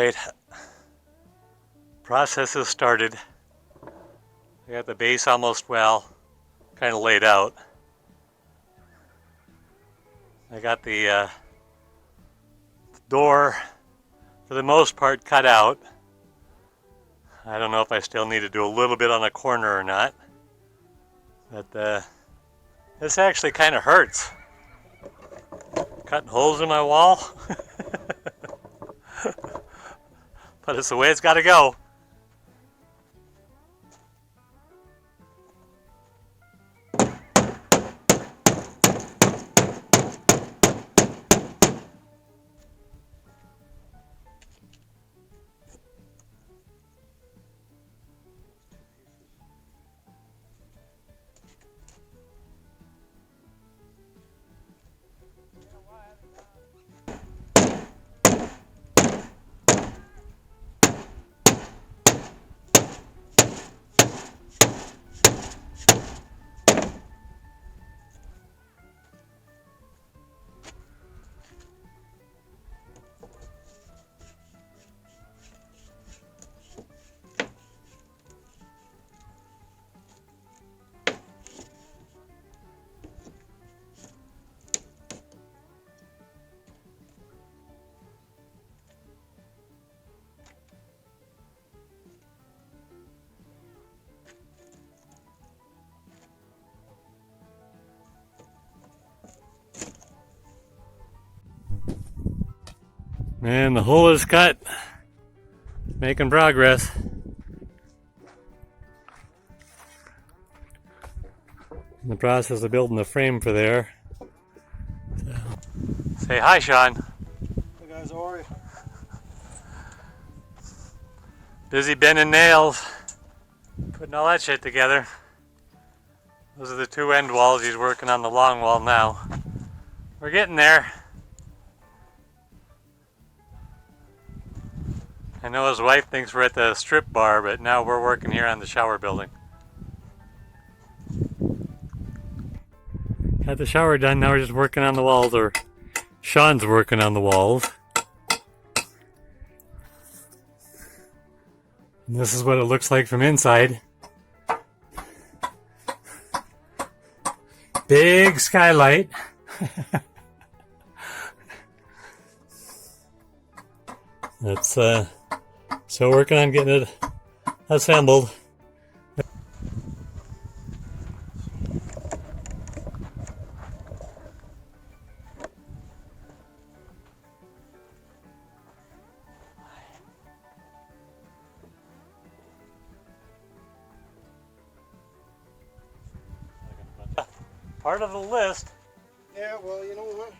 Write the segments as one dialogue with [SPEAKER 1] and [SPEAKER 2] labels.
[SPEAKER 1] Alright, process has started. I got the base almost, well, kind of laid out. I got the door, for the most part, cut out. I don't know if I still need to do a little bit on a corner or not. But this actually kind of hurts. Cutting holes in my wall. But it's the way it's got to go. And the hole is cut. Making progress. In the process of building the frame for there. So. Say hi, Sean.
[SPEAKER 2] Hey guys, how are you?
[SPEAKER 1] Busy bending nails, putting all that shit together. Those are the two end walls. He's working on the long wall now. We're getting there. I know his wife thinks we're at the strip bar, but now we're working here on the shower building. Got the shower done, now we're just working on the walls, or Sean's working on the walls. And this is what it looks like from inside. Big skylight. That's so working on getting it assembled. Part of the list.
[SPEAKER 2] Yeah, well, you know what?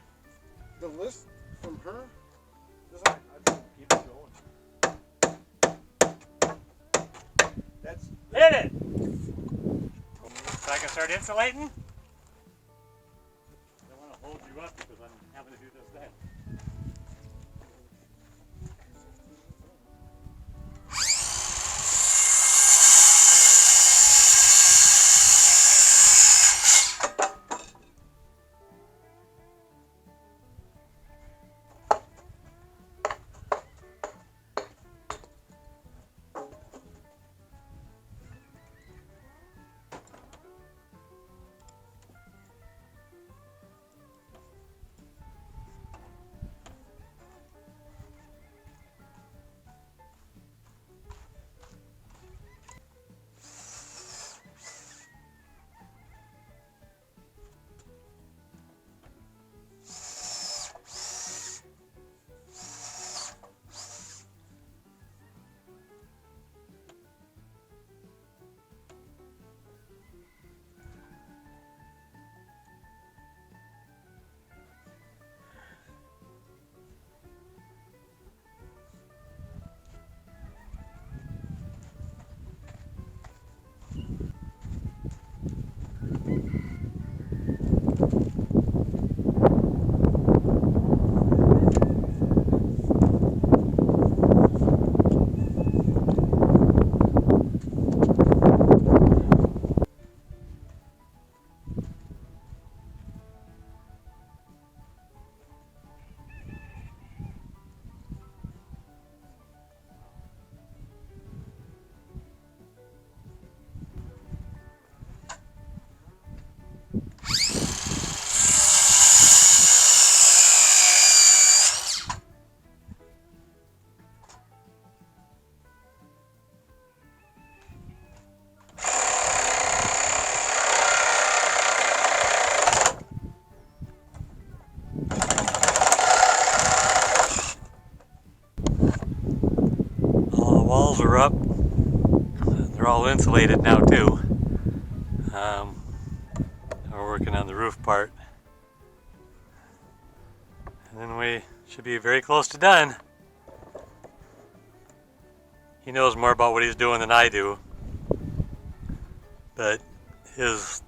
[SPEAKER 2] The list from her doesn't. I keep it going. That's
[SPEAKER 1] Hit it! So I can start insulating? I don't want to hold you up because I'm having to do this then. all insulated now too. We're working on the roof part. And then we should be very close to done. He knows more about what he's doing than I do. But his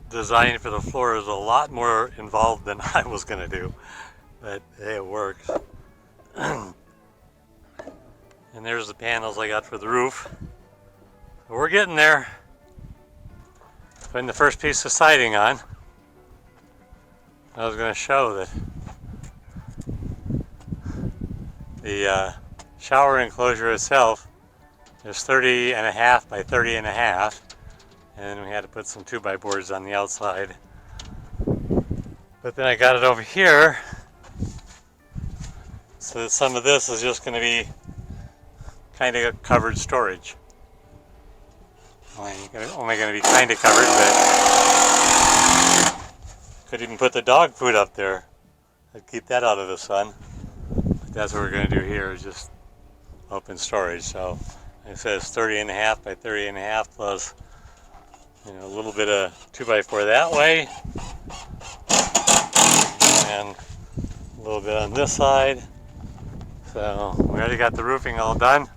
[SPEAKER 1] design for the floor is a lot more involved than I was going to do. But hey, it works. And there's the panels I got for the roof. So we're getting there. Putting the first piece of siding on. I was going to show that the shower enclosure itself is 30.5 by 30.5, and we had to put some 2x4s on the outside. But then I got it over here, so that some of this is just going to be kind of covered storage. Only going to be kind of covered, but could even put the dog food up there. I'd keep that out of the sun. But that's what we're going to do here, is just open storage. So like I said, it's 30.5 by 30.5 plus, a little bit of 2x4 that way, and a little bit on this side. So we already got the roofing all done.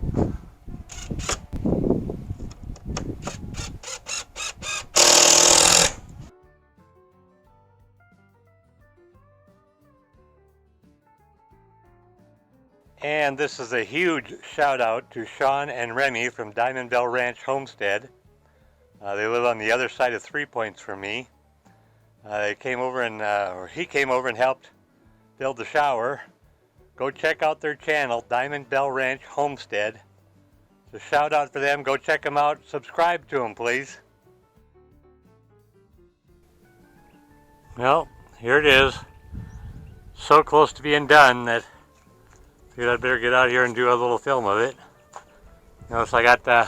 [SPEAKER 1] And this is a huge shout out to Sean and Remy from Diamond Bell Ranch Homestead. They live on the other side of 3 Points from me. He came over and helped build the shower. Go check out their channel, Diamond Bell Ranch Homestead. It's a shout out for them. Go check them out. Subscribe to them, please. Well, here it is. So close to being done that I figured I'd better get out here and do a little film of it. Notice I got the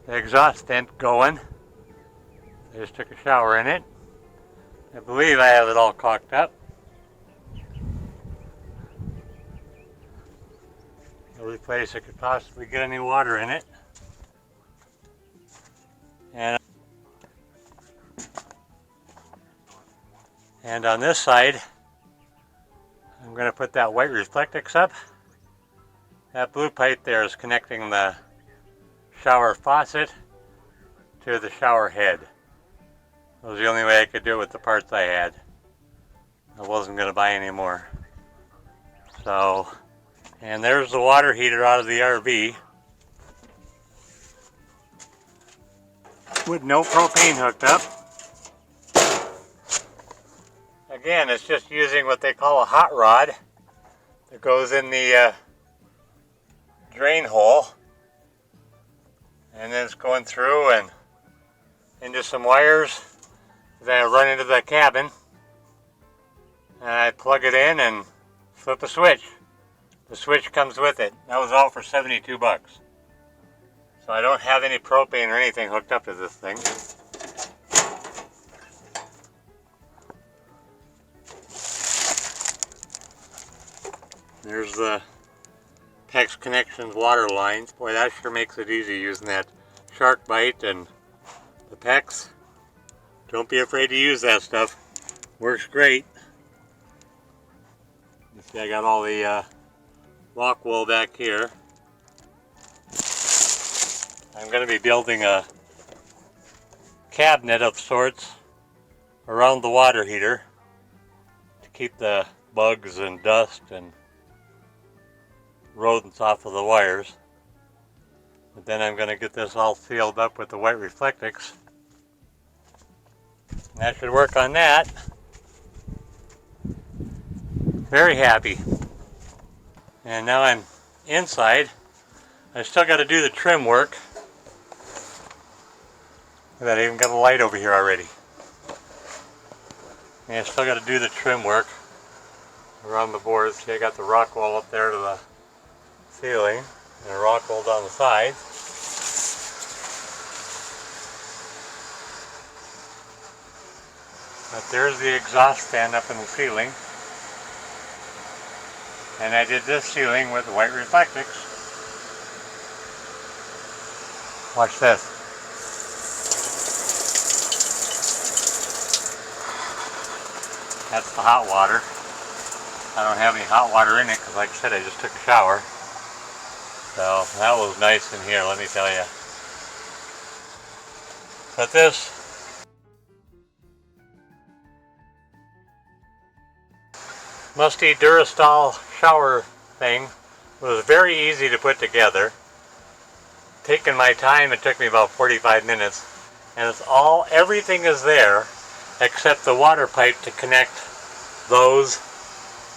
[SPEAKER 1] exhaust vent going. I just took a shower in it. I believe I have it all caulked up. The only place I could possibly get any water in it. And on this side, I'm going to put that white Reflectix up. That blue pipe there is connecting the shower faucet to the shower head. That was the only way I could do it with the parts I had. I wasn't going to buy any more. So, and there's the water heater out of the RV with no propane hooked up. Again, it's just using what they call a hot rod that goes in the drain hole, and then it's going through and into some wires. Then I run into the cabin and I plug it in and flip a switch. The switch comes with it. That was all for 72 bucks. So I don't have any propane or anything hooked up to this thing. There's the PEX Connections water lines. Boy, that sure makes it easy using that shark bite and the PEX. Don't be afraid to use that stuff. Works great. You see, I got all the rock wool back here. I'm going to be building a cabinet of sorts around the water heater to keep the bugs and dust and rodents off of the wires. But then I'm going to get this all sealed up with the white Reflectix. That should work on that. Very happy. And now I'm inside. I still got to do the trim work. Look at that, I even got a light over here already. And I still got to do the trim work around the boards. See, I got the rock wall up there to the ceiling and a rock wall down the sides. But there's the exhaust fan up in the ceiling. And I did this ceiling with white Reflectix. Watch this. That's the hot water. I don't have any hot water in it because, like I said, I just took a shower. So that was nice in here, let me tell you. But this musty Durastall shower thing was very easy to put together. Taking my time, it took me about 45 minutes. And it's everything is there except the water pipe to connect those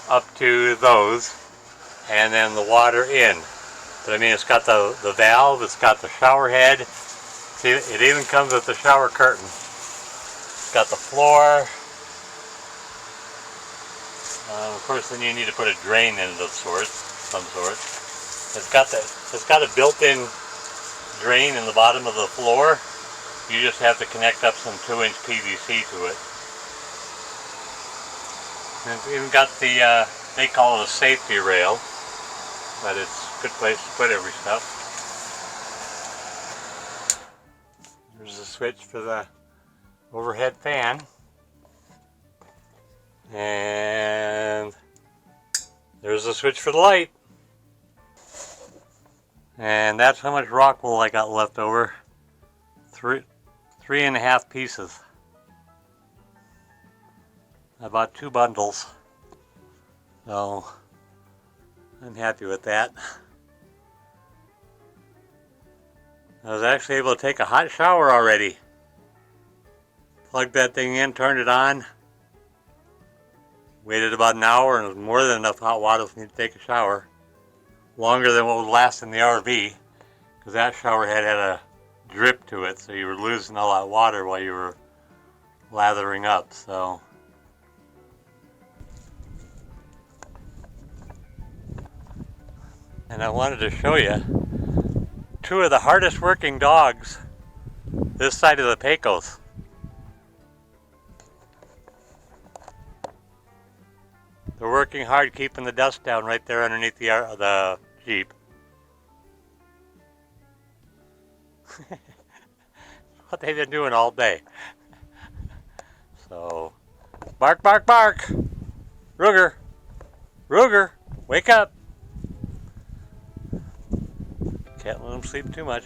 [SPEAKER 1] up to those and then the water in. But I mean, it's got the valve, it's got the shower head. See, it even comes with the shower curtain. It's got the floor. Of course, then you need to put a drain in of some sort. It's got a built-in drain in the bottom of the floor. You just have to connect up some 2-inch PVC to it. And it's even got the, they call it a safety rail, but it's a good place to put every stuff. There's a switch for the overhead fan. And there's a switch for the light. And that's how much rock wool I got left over. 3.5 pieces. I bought 2 bundles. So I'm happy with that. I was actually able to take a hot shower already. Plugged that thing in, turned it on. Waited about an hour, and it was more than enough hot water for me to take a shower. Longer than what would last in the RV, because that shower head had a drip to it, so you were losing all that water while you were lathering up. So and I wanted to show you 2 of the hardest working dogs this side of the Pecos. They're working hard keeping the dust down right there underneath the Jeep. What they've been doing all day. So, bark, bark, bark! Ruger! Ruger! Wake up! Can't let them sleep too much.